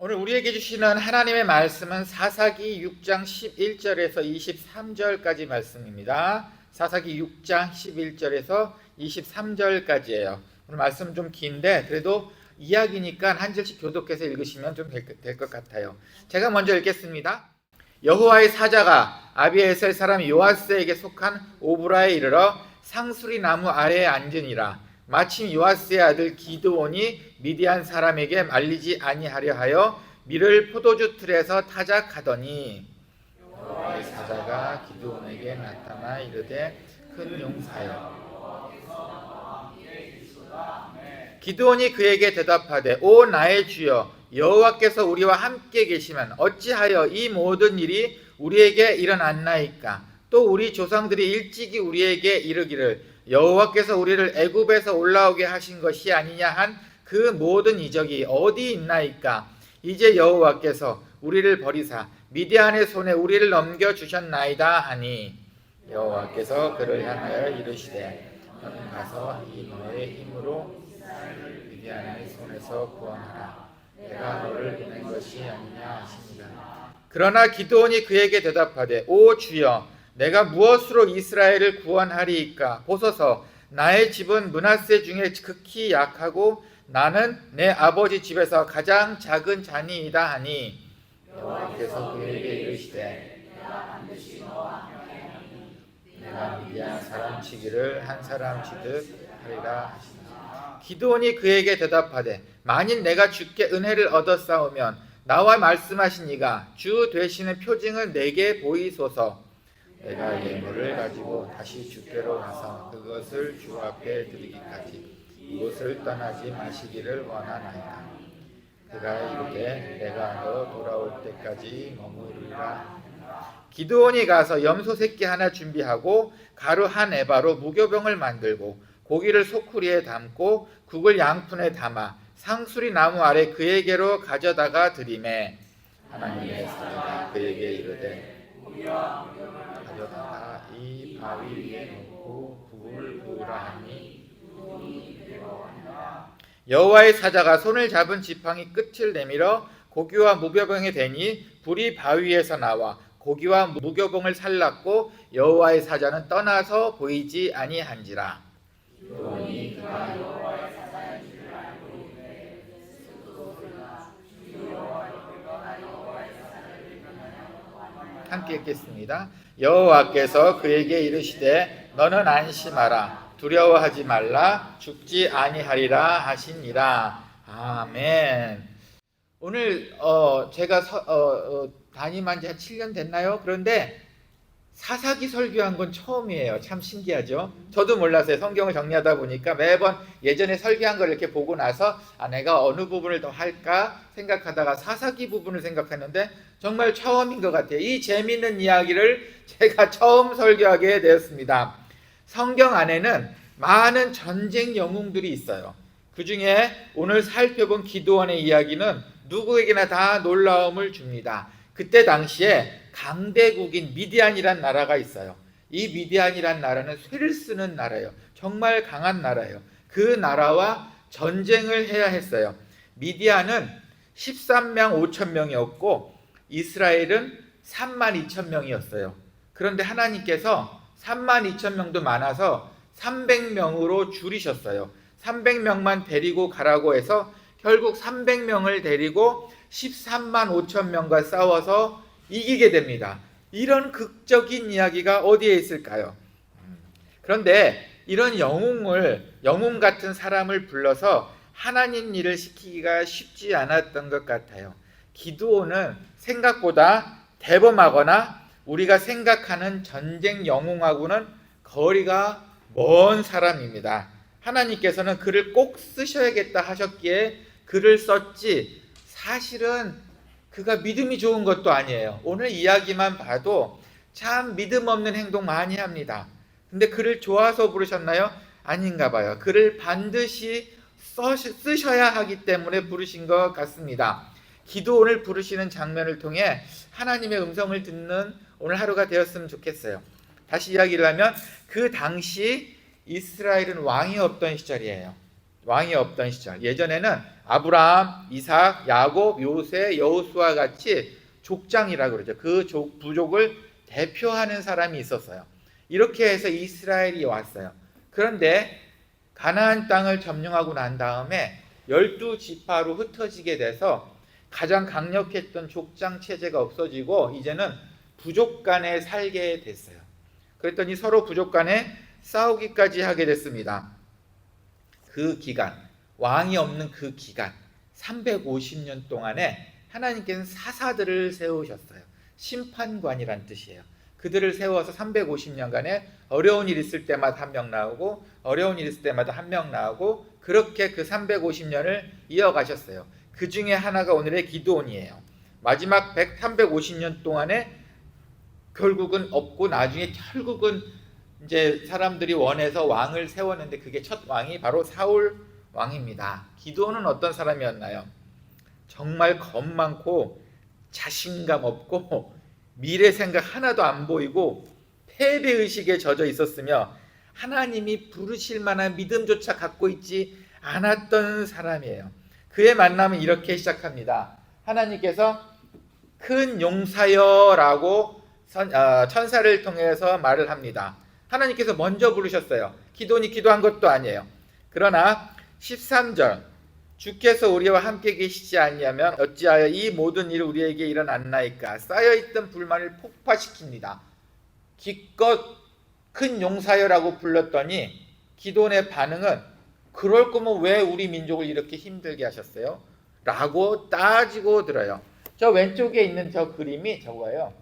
오늘 우리에게 주시는 하나님의 말씀은 사사기 6장 11절에서 23절까지 말씀입니다. 사사기 6장 11절에서 23절까지예요. 오늘 말씀은 좀 긴데 그래도 이야기니까 한 절씩 교독해서 읽으시면 좀 될 것 같아요. 제가 먼저 읽겠습니다. 여호와의 사자가 아비에셀 사람 요아스에게 속한 오브라에 이르러 상수리 나무 아래에 앉으니라. 마침 요아스의 아들 기드온이 미디안 사람에게 말리지 아니하려 하여 밀을 포도주 틀에서 타작하더니 여호와의 사자가 기드온에게 나타나 이르되 큰 용사여. 기드온이 그에게 대답하되 오 나의 주여 여호와께서 우리와 함께 계시면 어찌하여 이 모든 일이 우리에게 일어났나이까. 또 우리 조상들이 일찍이 우리에게 이르기를 여호와께서 우리를 애굽에서 올라오게 하신 것이 아니냐 한 그 모든 이적이 어디 있나이까. 이제 여호와께서 우리를 버리사 미디안의 손에 우리를 넘겨주셨나이다 하니 여호와께서 그를 향하여 이르시되 너는 가서 이 너의 힘으로 미디안의 손에서 구원하라. 내가 너를 보낸 것이 아니냐 하십니다. 그러나 기드온이 그에게 대답하되 오 주여 내가 무엇으로 이스라엘을 구원하리이까. 보소서 나의 집은 므낫세 중에 극히 약하고 나는 내 아버지 집에서 가장 작은 자니이다 하니 여호와께서 그에게 이르시되 내가 미디안 사람 치기를 한 사람 치듯 하리라 하시니라. 기드온이 그에게 대답하되 만일 내가 주께 은혜를 얻어 싸우면 나와 말씀하신 이가 주 되시는 표징을 내게 보이소서. 내가 예물을 가지고 다시 주께로 가서 그것을 주 앞에 드리기까지 이곳을 떠나지 마시기를 원하나이다. 그가 이르되 내가 너 돌아올 때까지 머무르리라. 기드온이 가서 염소 새끼 하나 준비하고 가루 한 에바로 무교병을 만들고 고기를 소쿠리에 담고 국을 양푼에 담아 상수리 나무 아래 그에게로 가져다가 드리매 하나님의 사자가 그에게 이르되 가져다가 이 바위 위에 놓고 국을 부으라 하니 여호와의 사자가 손을 잡은 지팡이 끝을 내밀어 고기와 무교병에 대니 불이 바위에서 나와 고기와 무교병을 살랐고 여호와의 사자는 떠나서 보이지 아니한지라. 함께 읽겠습니다. 여호와께서 그에게 이르시되 너는 안심하라. 두려워하지 말라. 죽지 아니하리라 하시니라. 아멘. 오늘 제가 담임한 지 한 7년 됐나요? 그런데 사사기 설교한 건 처음이에요. 참 신기하죠? 저도 몰랐어요. 성경을 정리하다 보니까 매번 예전에 설교한 걸 이렇게 보고 나서 내가 어느 부분을 더 할까 생각하다가 사사기 부분을 생각했는데 정말 처음인 것 같아요. 이 재미있는 이야기를 제가 처음 설교하게 되었습니다. 성경 안에는 많은 전쟁 영웅들이 있어요. 그 중에 오늘 살펴본 기드온의 이야기는 누구에게나 다 놀라움을 줍니다. 그때 당시에 강대국인 미디안이란 나라가 있어요. 이 미디안이란 나라는 쇠를 쓰는 나라예요. 정말 강한 나라예요. 그 나라와 전쟁을 해야 했어요. 미디안은 13만 5천 명이었고 이스라엘은 3만 2천 명이었어요. 그런데 하나님께서 3만 2천 명도 많아서 300명으로 줄이셨어요. 300명만 데리고 가라고 해서 결국 300명을 데리고 13만 5천 명과 싸워서 이기게 됩니다. 이런 극적인 이야기가 어디에 있을까요? 그런데 이런 영웅 같은 사람을 불러서 하나님 일을 시키기가 쉽지 않았던 것 같아요. 기드온은 생각보다 대범하거나 우리가 생각하는 전쟁 영웅하고는 거리가 먼 사람입니다. 하나님께서는 그를 꼭 쓰셔야겠다 하셨기에 그를 썼지 사실은 그가 믿음이 좋은 것도 아니에요. 오늘 이야기만 봐도 참 믿음 없는 행동 많이 합니다. 근데 그를 좋아서 부르셨나요? 아닌가 봐요. 그를 반드시 쓰셔야 하기 때문에 부르신 것 같습니다. 기드온을 부르시는 장면을 통해 하나님의 음성을 듣는 오늘 하루가 되었으면 좋겠어요. 다시 이야기를 하면 그 당시 이스라엘은 왕이 없던 시절이에요. 왕이 없던 시절. 예전에는 아브라함, 이삭, 야곱, 요새, 여호수아 같이 족장이라고 그러죠. 그 부족을 대표하는 사람이 있었어요. 이렇게 해서 이스라엘이 왔어요. 그런데 가나안 땅을 점령하고 난 다음에 12지파로 흩어지게 돼서 가장 강력했던 족장 체제가 없어지고 이제는 부족 간에 살게 됐어요. 그랬더니 서로 부족 간에 싸우기까지 하게 됐습니다. 그 기간, 왕이 없는 그 기간 350년 동안에 하나님께서는 사사들을 세우셨어요. 심판관이란 뜻이에요. 그들을 세워서 350년간에 어려운 일 있을 때마다 한 명 나오고 어려운 일 있을 때마다 한 명 나오고 그렇게 그 350년을 이어가셨어요. 그 중에 하나가 오늘의 기드온이에요. 마지막 350년 동안에 결국은 없고 나중에 결국은 이제 사람들이 원해서 왕을 세웠는데 그게 첫 왕이 바로 사울 왕입니다. 기드온은 어떤 사람이었나요? 정말 겁 많고 자신감 없고 미래 생각 하나도 안 보이고 패배의식에 젖어 있었으며 하나님이 부르실 만한 믿음조차 갖고 있지 않았던 사람이에요. 그의 만남은 이렇게 시작합니다. 하나님께서 큰 용사여 라고 천사를 통해서 말을 합니다. 하나님께서 먼저 부르셨어요. 기도니 기도한 것도 아니에요. 그러나 13절 주께서 우리와 함께 계시지 아니하면 어찌하여 이 모든 일이 우리에게 일어났나이까. 쌓여있던 불만을 폭파시킵니다. 기껏 큰 용사여라고 불렀더니 기도원의 반응은 그럴 거면 왜 우리 민족을 이렇게 힘들게 하셨어요? 라고 따지고 들어요. 저 왼쪽에 있는 저 그림이 저거예요.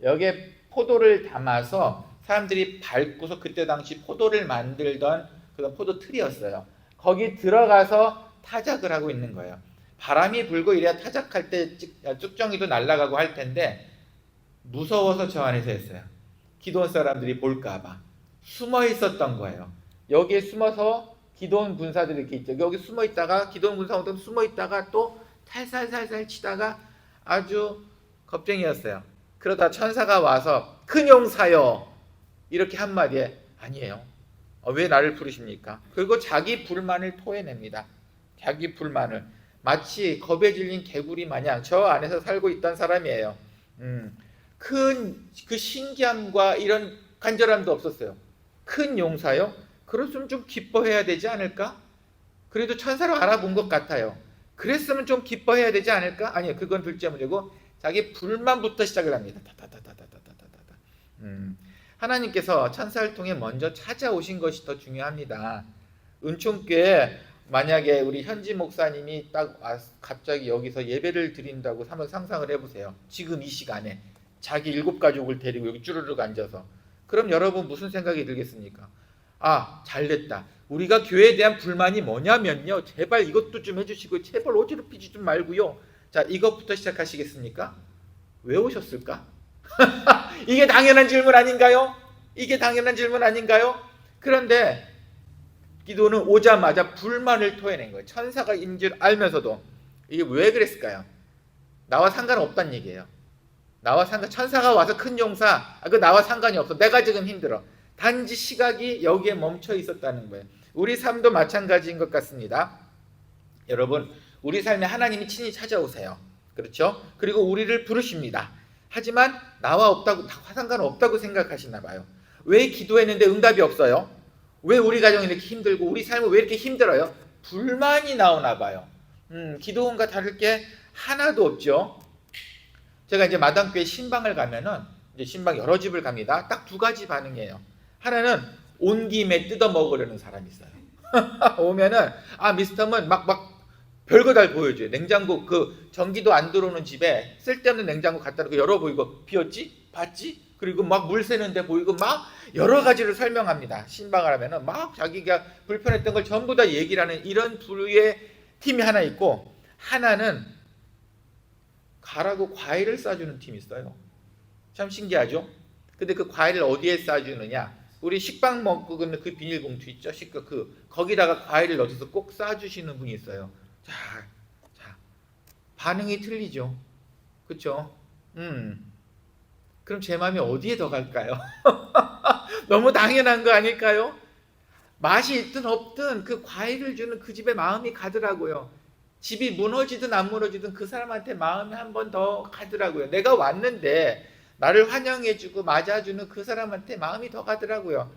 여기에 포도를 담아서 사람들이 밟고서 그때 당시 포도를 만들던 그런 포도 틀이었어요. 거기 들어가서 타작을 하고 있는 거예요. 바람이 불고 이래야 타작할 때 쭉정이도 날아가고 할 텐데 무서워서 저 안에서 했어요. 기도원 사람들이 볼까봐 숨어 있었던 거예요. 여기에 숨어서 기도원 군사들이 이렇게 있죠. 여기 숨어 있다가 기도원 군사들 숨어 있다가 또 살살살살 치다가 아주 겁쟁이였어요. 그러다 천사가 와서 큰 용사여 이렇게 한마디에 아니에요. 왜 나를 부르십니까? 그리고 자기 불만을 토해냅니다. 자기 불만을 마치 겁에 질린 개구리 마냥 저 안에서 살고 있던 사람이에요. 큰 그 신기함과 이런 간절함도 없었어요. 큰 용사요? 그랬으면 좀 기뻐해야 되지 않을까? 그래도 천사로 알아본 것 같아요. 그랬으면 좀 기뻐해야 되지 않을까? 아니요, 그건 둘째 문제고 자기 불만부터 시작을 합니다. 하나님께서 천사를 통해 먼저 찾아오신 것이 더 중요합니다. 은총교회 만약에 우리 현지 목사님이 딱 갑자기 여기서 예배를 드린다고 한번 상상을 해보세요. 지금 이 시간에 자기 7가족을 데리고 여기 쭈르륵 앉아서 그럼 여러분 무슨 생각이 들겠습니까? 아, 잘됐다. 우리가 교회에 대한 불만이 뭐냐면요, 제발 이것도 좀 해주시고 제발 어지럽히지 좀 말고요. 자, 이것부터 시작하시겠습니까? 왜 오셨을까? 이게 당연한 질문 아닌가요? 이게 당연한 질문 아닌가요? 그런데 기도는 오자마자 불만을 토해낸 거예요. 천사가 인 줄 알면서도. 이게 왜 그랬을까요? 나와 상관없다는 얘기예요. 천사가 와서 큰 용사, 그 나와 상관이 없어. 내가 지금 힘들어. 단지 시각이 여기에 멈춰 있었다는 거예요. 우리 삶도 마찬가지인 것 같습니다. 여러분, 우리 삶에 하나님이 친히 찾아오세요. 그렇죠? 그리고 우리를 부르십니다. 하지만 나와 없다고, 상관없다고 생각하시나 봐요. 왜 기도했는데 응답이 없어요? 왜 우리 가정이 이렇게 힘들고 우리 삶은 왜 이렇게 힘들어요? 불만이 나오나 봐요. 기도원과 다를 게 하나도 없죠. 제가 이제 마당교회 신방을 가면은 이제 신방 여러 집을 갑니다. 딱 2가지 반응이에요. 하나는 온 김에 뜯어 먹으려는 사람이 있어요. 오면은 미스터면 막 별거 다 보여줘요. 냉장고 그 전기도 안 들어오는 집에 쓸데없는 냉장고 갖다 놓고 열어 보이고 비었지? 봤지? 그리고 막 물 새는데 보이고 막 여러 가지를 설명합니다. 신방을 하면은 막 자기가 불편했던 걸 전부 다 얘기를 하는 이런 부류의 팀이 하나 있고, 하나는 가라고 과일을 싸주는 팀이 있어요. 참 신기하죠? 근데 그 과일을 어디에 싸주느냐? 우리 식빵 먹고 그 비닐봉투 있죠? 거기다가 과일을 넣어서 꼭 싸주시는 분이 있어요. 자, 반응이 틀리죠. 그렇죠? 그럼 제 마음이 어디에 더 갈까요? 너무 당연한 거 아닐까요? 맛이 있든 없든 그 과일을 주는 그 집에 마음이 가더라고요. 집이 무너지든 안 무너지든 그 사람한테 마음이 한 번 더 가더라고요. 내가 왔는데 나를 환영해주고 맞아주는 그 사람한테 마음이 더 가더라고요.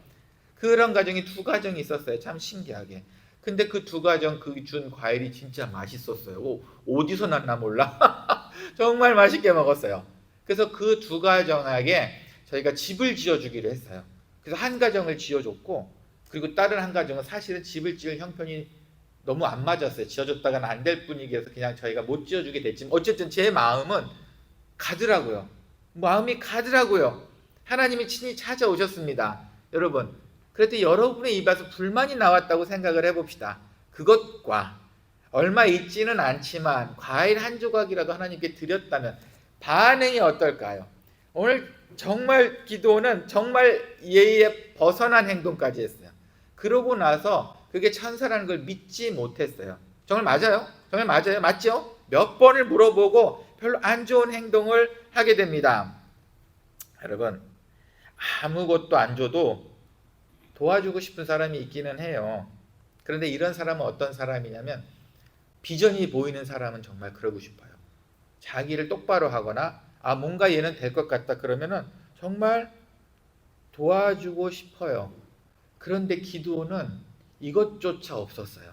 그런 가정이 두 가정이 있었어요. 참 신기하게. 근데 그 두 가정 그 준 과일이 진짜 맛있었어요. 어디서 났나 몰라. 정말 맛있게 먹었어요. 그래서 그 두 가정에게 저희가 집을 지어주기로 했어요. 그래서 한 가정을 지어줬고, 그리고 다른 한 가정은 사실은 집을 지을 형편이 너무 안 맞았어요. 지어줬다가는 안 될 분위기여서 그냥 저희가 못 지어주게 됐지만 어쨌든 제 마음은 가더라고요. 마음이 가더라고요. 하나님이 친히 찾아오셨습니다. 여러분, 그래도 여러분의 입에서 불만이 나왔다고 생각을 해봅시다. 그것과 얼마 있지는 않지만 과일 한 조각이라도 하나님께 드렸다면 반응이 어떨까요? 오늘 정말 기도는 정말 예의에 벗어난 행동까지 했어요. 그러고 나서 그게 천사라는 걸 믿지 못했어요. 정말 맞아요? 정말 맞아요? 맞죠? 몇 번을 물어보고 별로 안 좋은 행동을 하게 됩니다. 여러분, 아무것도 안 줘도 도와주고 싶은 사람이 있기는 해요. 그런데 이런 사람은 어떤 사람이냐면 비전이 보이는 사람은 정말 그러고 싶어요. 자기를 똑바로 하거나 뭔가 얘는 될 것 같다 그러면은 정말 도와주고 싶어요. 그런데 기드온은 이것조차 없었어요.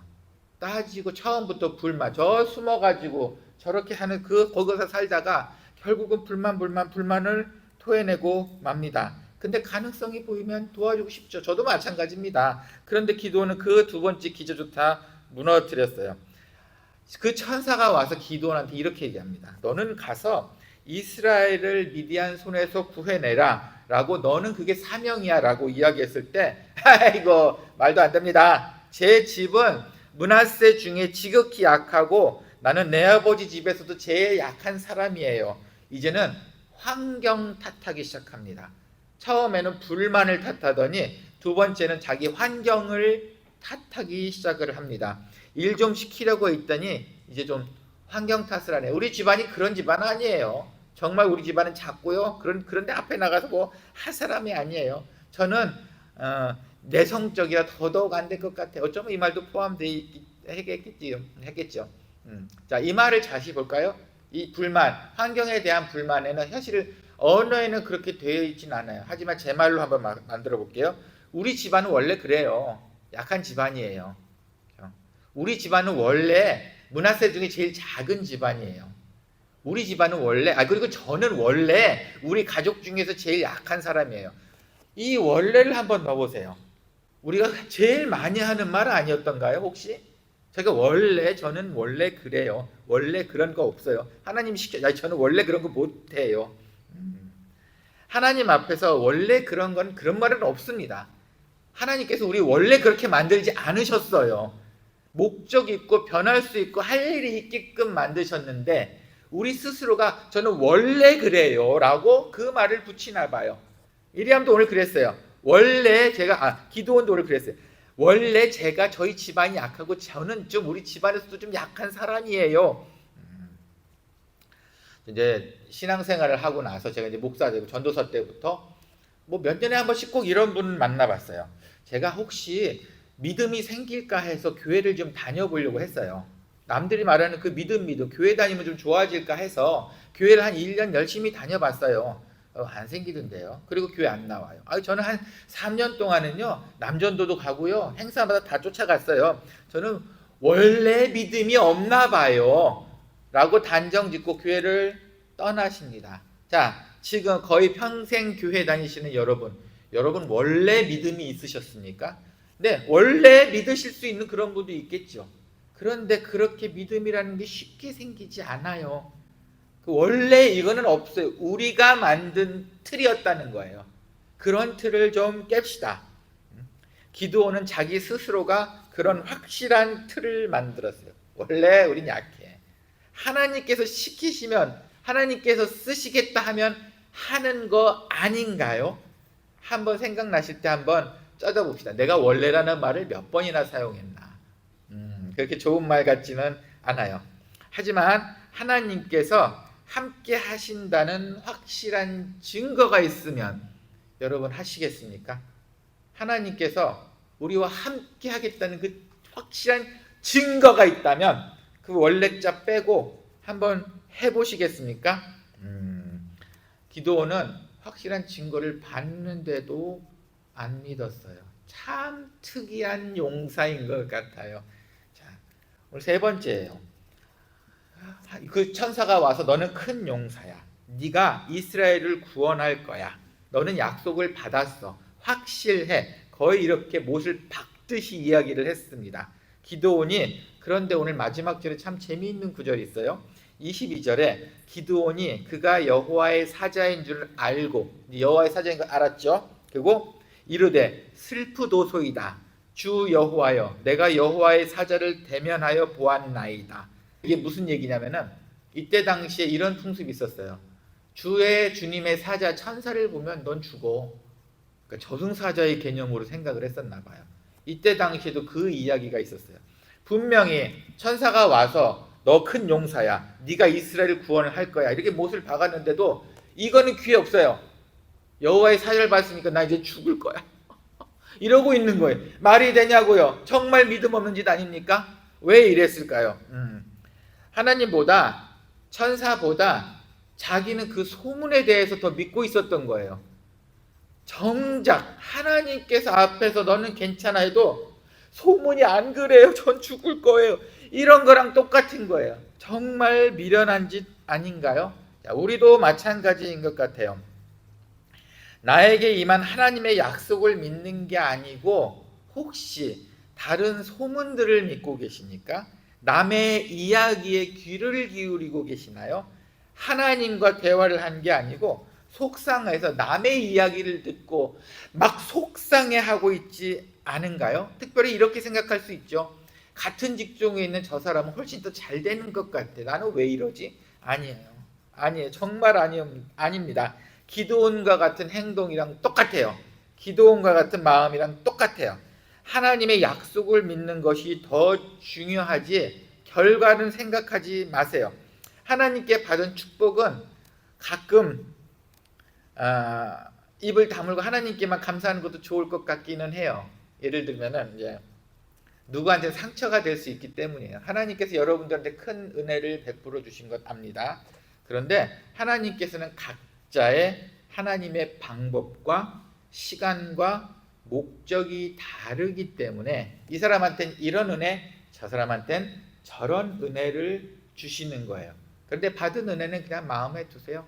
따지고 처음부터 불만, 저 숨어가지고 저렇게 하는 거기서 살다가 결국은 불만을 토해내고 맙니다. 근데 가능성이 보이면 도와주고 싶죠. 저도 마찬가지입니다. 그런데 기드온은 그 두 번째 기저조차 무너뜨렸어요. 그 천사가 와서 기드온한테 이렇게 얘기합니다. 너는 가서 이스라엘을 미디안 손에서 구해내라 라고, 너는 그게 사명이야 라고 이야기했을 때 이거 말도 안 됩니다. 제 집은 므낫세 중에 지극히 약하고 나는 내 아버지 집에서도 제일 약한 사람이에요. 이제는 환경 탓하기 시작합니다. 처음에는 불만을 탓하더니 두 번째는 자기 환경을 탓하기 시작을 합니다. 일 좀 시키려고 했더니 이제 좀 환경 탓을 하네. 우리 집안이 그런 집안 아니에요. 정말 우리 집안은 작고요. 그런데 앞에 나가서 뭐 할 사람이 아니에요. 저는 내성적이라 더더욱 안 될 것 같아요. 어쩌면 이 말도 했겠죠. 자, 이 말을 다시 볼까요? 이 불만, 환경에 대한 불만에는 사실 언어에는 그렇게 되어 있진 않아요. 하지만 제 말로 한번 만들어 볼게요. 우리 집안은 원래 그래요. 약한 집안이에요. 우리 집안은 원래 므낫세 중에 제일 작은 집안이에요. 우리 집안은 원래, 그리고 저는 원래 우리 가족 중에서 제일 약한 사람이에요. 이 원래를 한번 넣어보세요. 우리가 제일 많이 하는 말 아니었던가요, 혹시? 저는 원래 그래요. 원래 그런 거 없어요. 하나님 저는 원래 그런 거 못해요. 하나님 앞에서 원래 그런 말은 없습니다. 하나님께서 우리 원래 그렇게 만들지 않으셨어요. 목적 있고 변할 수 있고 할 일이 있게끔 만드셨는데 우리 스스로가 저는 원래 그래요 라고 그 말을 붙이나 봐요. 이리함도 오늘 그랬어요. 원래 제가 기드온도 오늘 그랬어요. 원래 제가 저희 집안이 약하고 저는 좀 우리 집안에서도 좀 약한 사람이에요. 이제 신앙생활을 하고 나서 제가 이제 목사 되고 전도사 때부터 뭐 몇 년에 한 번씩 꼭 이런 분 만나봤어요. 제가 혹시 믿음이 생길까 해서 교회를 좀 다녀보려고 했어요. 남들이 말하는 그 믿음, 교회 다니면 좀 좋아질까 해서 교회를 한 1년 열심히 다녀봤어요. 안 생기던데요. 그리고 교회 안 나와요. 저는 한 3년 동안은요, 남전도도 가고요, 행사마다 다 쫓아갔어요. 저는 원래 믿음이 없나 봐요 라고 단정 짓고 교회를 떠나십니다. 자, 지금 거의 평생 교회 다니시는 여러분 원래 믿음이 있으셨습니까? 네, 원래 믿으실 수 있는 그런 분도 있겠죠. 그런데 그렇게 믿음이라는 게 쉽게 생기지 않아요. 원래 이거는 없어요. 우리가 만든 틀이었다는 거예요. 그런 틀을 좀 깹시다. 기드온은 자기 스스로가 그런 확실한 틀을 만들었어요. 원래 우린 약해. 하나님께서 시키시면, 하나님께서 쓰시겠다 하면 하는 거 아닌가요? 한번 생각나실 때 한번 찾아봅시다. 내가 원래라는 말을 몇 번이나 사용했나. 그렇게 좋은 말 같지는 않아요. 하지만 하나님께서 함께 하신다는 확실한 증거가 있으면 여러분 하시겠습니까? 하나님께서 우리와 함께 하겠다는 그 확실한 증거가 있다면 그 원래자 빼고 한번 해보시겠습니까? 기드온은 확실한 증거를 봤는데도 안 믿었어요. 참 특이한 용사인 것 같아요. 자, 오늘 세 번째예요. 그 천사가 와서 너는 큰 용사야. 네가 이스라엘을 구원할 거야. 너는 약속을 받았어. 확실해. 거의 이렇게 못을 박듯이 이야기를 했습니다. 기드온이 그런데 오늘 마지막 절에 참 재미있는 구절이 있어요. 22절에 기드온이 그가 여호와의 사자인 줄 알고, 여호와의 사자인 걸 알았죠. 그리고 이르되 슬프도소이다. 주 여호와여, 내가 여호와의 사자를 대면하여 보았나이다. 이게 무슨 얘기냐면은 이때 당시에 이런 풍습이 있었어요. 주님의 사자 천사를 보면 넌 죽어. 그러니까 저승사자의 개념으로 생각을 했었나 봐요. 이때 당시에도 그 이야기가 있었어요. 분명히 천사가 와서 너 큰 용사야. 네가 이스라엘 구원을 할 거야. 이렇게 못을 박았는데도 이거는 귀에 없어요. 여호와의 사자를 봤으니까 나 이제 죽을 거야. 이러고 있는 거예요. 말이 되냐고요. 정말 믿음 없는 짓 아닙니까? 왜 이랬을까요? 하나님보다 천사보다 자기는 그 소문에 대해서 더 믿고 있었던 거예요. 정작 하나님께서 앞에서 너는 괜찮아 해도 소문이 안 그래요. 전 죽을 거예요. 이런 거랑 똑같은 거예요. 정말 미련한 짓 아닌가요? 자, 우리도 마찬가지인 것 같아요. 나에게 임한 하나님의 약속을 믿는 게 아니고 혹시 다른 소문들을 믿고 계십니까? 남의 이야기에 귀를 기울이고 계시나요? 하나님과 대화를 한 게 아니고 속상해서 남의 이야기를 듣고 막 속상해하고 있지 않은가요? 특별히 이렇게 생각할 수 있죠. 같은 직종에 있는 저 사람은 훨씬 더 잘 되는 것 같아. 나는 왜 이러지? 아니에요. 정말 아닙니다. 기드온과 같은 행동이랑 똑같아요. 기드온과 같은 마음이랑 똑같아요. 하나님의 약속을 믿는 것이 더 중요하지 결과는 생각하지 마세요. 하나님께 받은 축복은 가끔 입을 다물고 하나님께만 감사하는 것도 좋을 것 같기는 해요. 예를 들면은 이제 누구한테 상처가 될 수 있기 때문이에요. 하나님께서 여러분들한테 큰 은혜를 베풀어 주신 것 압니다. 그런데 하나님께서는 각자의 하나님의 방법과 시간과 목적이 다르기 때문에 이 사람한테는 이런 은혜, 저 사람한테는 저런 은혜를 주시는 거예요. 그런데 받은 은혜는 그냥 마음에 두세요.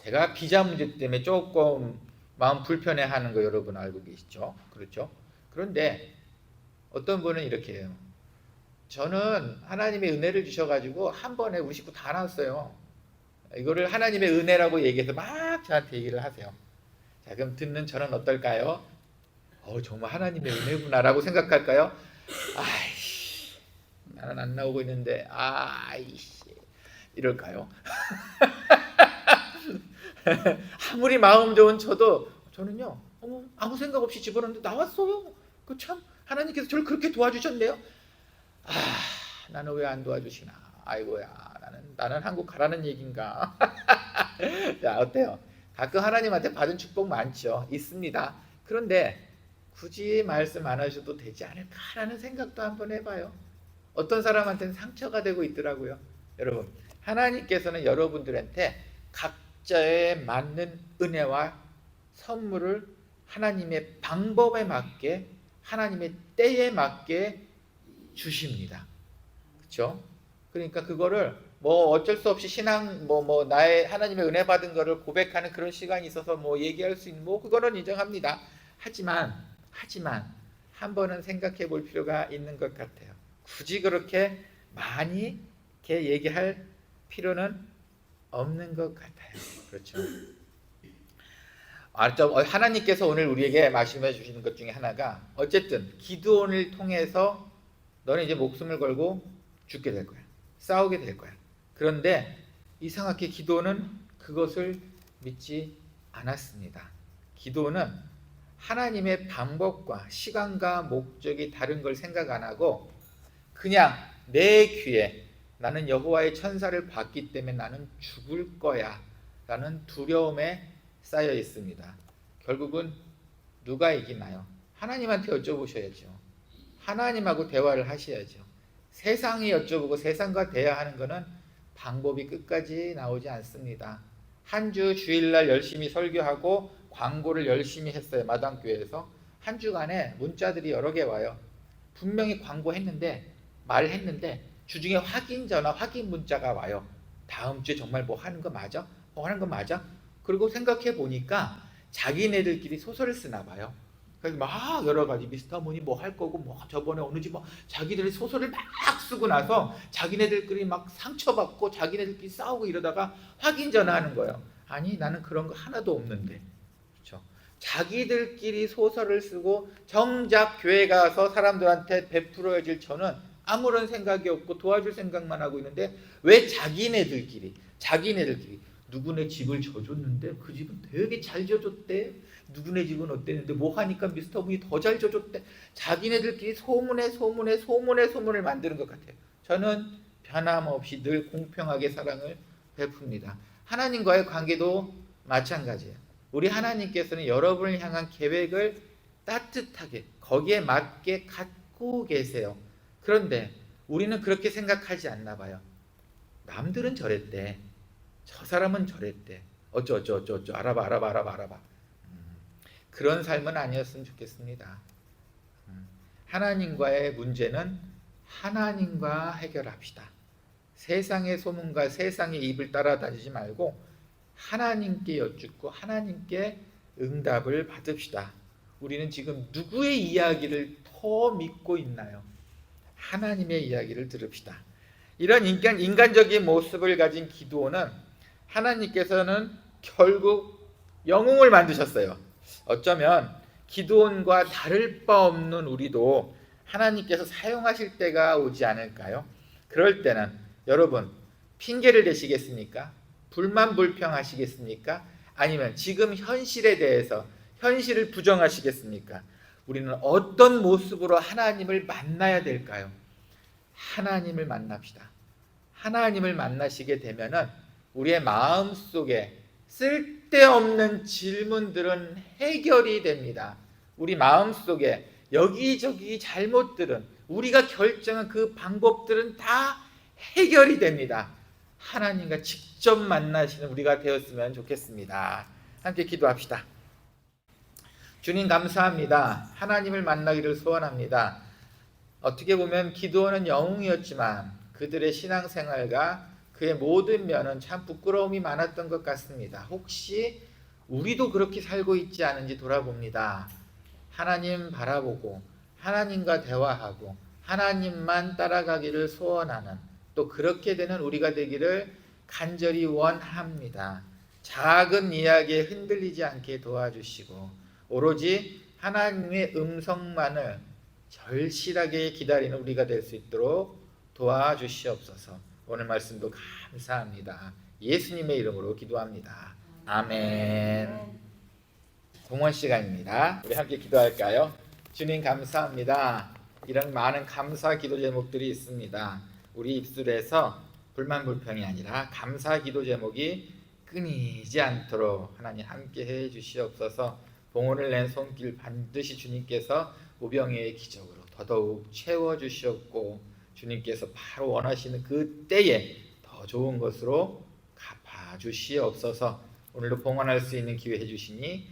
제가 비자 문제 때문에 조금 마음 불편해하는 거 여러분 알고 계시죠? 그렇죠? 그런데 어떤 분은 이렇게 해요. 저는 하나님의 은혜를 주셔가지고 한 번에 우리 식구 다 나왔어요. 이거를 하나님의 은혜라고 얘기해서 막 저한테 얘기를 하세요. 자, 그럼 듣는 저는 어떨까요? 정말 하나님의 은혜구나라고 생각할까요? 아이씨, 나는 안 나오고 있는데, 아이씨, 이럴까요? 아무리 마음 좋은 저는요, 아무 생각 없이 집어넣는데 나왔어요. 그 참 하나님께서 저를 그렇게 도와주셨네요. 나는 왜 안 도와주시나? 아이고야, 나는 한국 가라는 얘긴가? 자, 어때요? 가끔 하나님한테 받은 축복 많죠. 있습니다. 그런데 굳이 말씀 안 하셔도 되지 않을까라는 생각도 한번 해봐요. 어떤 사람한테는 상처가 되고 있더라고요. 여러분, 하나님께서는 여러분들한테 각자에 맞는 은혜와 선물을 하나님의 방법에 맞게, 하나님의 때에 맞게 주십니다. 그렇죠? 그러니까 그거를 어쩔 수 없이 신앙 나의 하나님의 은혜 받은 거를 고백하는 그런 시간이 있어서 얘기할 수 있는 그거는 인정합니다. 하지만 한 번은 생각해 볼 필요가 있는 것 같아요. 굳이 그렇게 많이 이렇게 얘기할 필요는 없는 것 같아요. 그렇죠? 하나님께서 오늘 우리에게 말씀해 주시는 것 중에 하나가 어쨌든 기드온을 통해서 너는 이제 목숨을 걸고 죽게 될 거야. 싸우게 될 거야. 그런데 이상하게 기드온은 그것을 믿지 않았습니다. 기드온은 하나님의 방법과 시간과 목적이 다른 걸 생각 안 하고 그냥 내 귀에 나는 여호와의 천사를 봤기 때문에 나는 죽을 거야 라는 두려움에 쌓여 있습니다. 결국은 누가 이기나요? 하나님한테 여쭤보셔야죠. 하나님하고 대화를 하셔야죠. 세상이 여쭤보고 세상과 대화하는 것은 방법이 끝까지 나오지 않습니다. 한 주 주일날 열심히 설교하고 광고를 열심히 했어요. 마당교회에서. 한 주간에 문자들이 여러 개 와요. 분명히 광고했는데, 말했는데 주중에 확인 전화, 확인 문자가 와요. 다음 주에 정말 뭐 하는 거 맞아? 뭐 하는 거 맞아? 그리고 생각해 보니까 자기네들끼리 소설을 쓰나 봐요. 그래서 막 여러 가지 미스터 문이 뭐 할 거고 뭐 저번에 어느 집 뭐 자기들이 소설을 막 쓰고 나서 자기네들끼리 막 상처받고 자기네들끼리 싸우고 이러다가 확인 전화하는 거예요. 아니 나는 그런 거 하나도 없는데. 그렇죠? 자기들끼리 소설을 쓰고 정작 교회 가서 사람들한테 베풀어질 저는 아무런 생각이 없고 도와줄 생각만 하고 있는데 왜 자기네들끼리 누구네 집을 져줬는데 그 집은 되게 잘 져줬대. 누구네 집은 어땠는데 뭐 하니까 미스터 문이 더 잘 져줬대. 자기네들끼리 소문을 만드는 것 같아요. 저는 변함없이 늘 공평하게 사랑을 베풉니다. 하나님과의 관계도 마찬가지예요. 우리 하나님께서는 여러분을 향한 계획을 따뜻하게 거기에 맞게 갖고 계세요. 그런데 우리는 그렇게 생각하지 않나 봐요. 남들은 저랬대. 저 사람은 저랬대. 어쩌 알아봐. 그런 삶은 아니었으면 좋겠습니다. 하나님과의 문제는 하나님과 해결합시다. 세상의 소문과 세상의 입을 따라다니지 말고 하나님께 여쭙고 하나님께 응답을 받읍시다. 우리는 지금 누구의 이야기를 더 믿고 있나요? 하나님의 이야기를 들읍시다. 이런 인간적인 모습을 가진 기드온은 하나님께서는 결국 영웅을 만드셨어요. 어쩌면 기드온과 다를 바 없는 우리도 하나님께서 사용하실 때가 오지 않을까요? 그럴 때는 여러분 핑계를 대시겠습니까? 불만불평하시겠습니까? 아니면 지금 현실에 대해서 현실을 부정하시겠습니까? 우리는 어떤 모습으로 하나님을 만나야 될까요? 하나님을 만납시다. 하나님을 만나시게 되면은 우리의 마음속에 쓸데없는 질문들은 해결이 됩니다. 우리 마음속에 여기저기 잘못들은 우리가 결정한 그 방법들은 다 해결이 됩니다. 하나님과 직접 만나시는 우리가 되었으면 좋겠습니다. 함께 기도합시다. 주님 감사합니다. 하나님을 만나기를 소원합니다. 어떻게 보면 기드온은 영웅이었지만 그들의 신앙생활과 그의 모든 면은 참 부끄러움이 많았던 것 같습니다. 혹시 우리도 그렇게 살고 있지 않은지 돌아봅니다. 하나님 바라보고 하나님과 대화하고 하나님만 따라가기를 소원하는 또 그렇게 되는 우리가 되기를 간절히 원합니다. 작은 이야기에 흔들리지 않게 도와주시고 오로지 하나님의 음성만을 절실하게 기다리는 우리가 될 수 있도록 도와주시옵소서. 오늘 말씀도 감사합니다. 예수님의 이름으로 기도합니다. 아멘. 동원 시간입니다. 우리 함께 기도할까요? 주님 감사합니다. 이런 많은 감사 기도 제목들이 있습니다. 우리 입술에서 불만불평이 아니라 감사 기도 제목이 끊이지 않도록 하나님 함께 해 주시옵소서. 봉헌을 낸 손길 반드시 주님께서 우병의 기적으로 더더욱 채워 주시옵고 주님께서 바로 원하시는 그 때에 더 좋은 것으로 갚아 주시옵소서. 오늘도 봉헌할 수 있는 기회 해주시니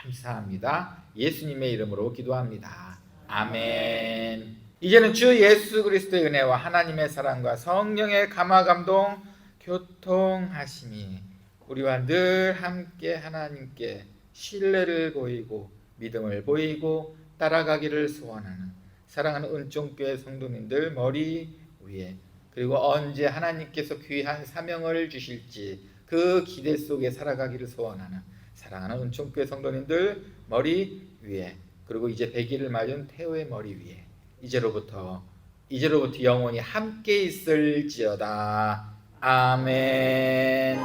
감사합니다. 예수님의 이름으로 기도합니다. 아멘. 이제는 주 예수 그리스도의 은혜와 하나님의 사랑과 성령의 감화감동 교통하심이 우리와 늘 함께 하나님께 신뢰를 보이고 믿음을 보이고 따라가기를 소원하는 사랑하는 은총교회 성도님들 머리 위에 그리고 언제 하나님께서 귀한 사명을 주실지 그 기대 속에 살아가기를 소원하는 사랑하는 은총교회 성도님들 머리 위에 그리고 이제 100일을 맞은 태호의 머리 위에 이제로부터 영원히 함께 있을지어다. 아멘.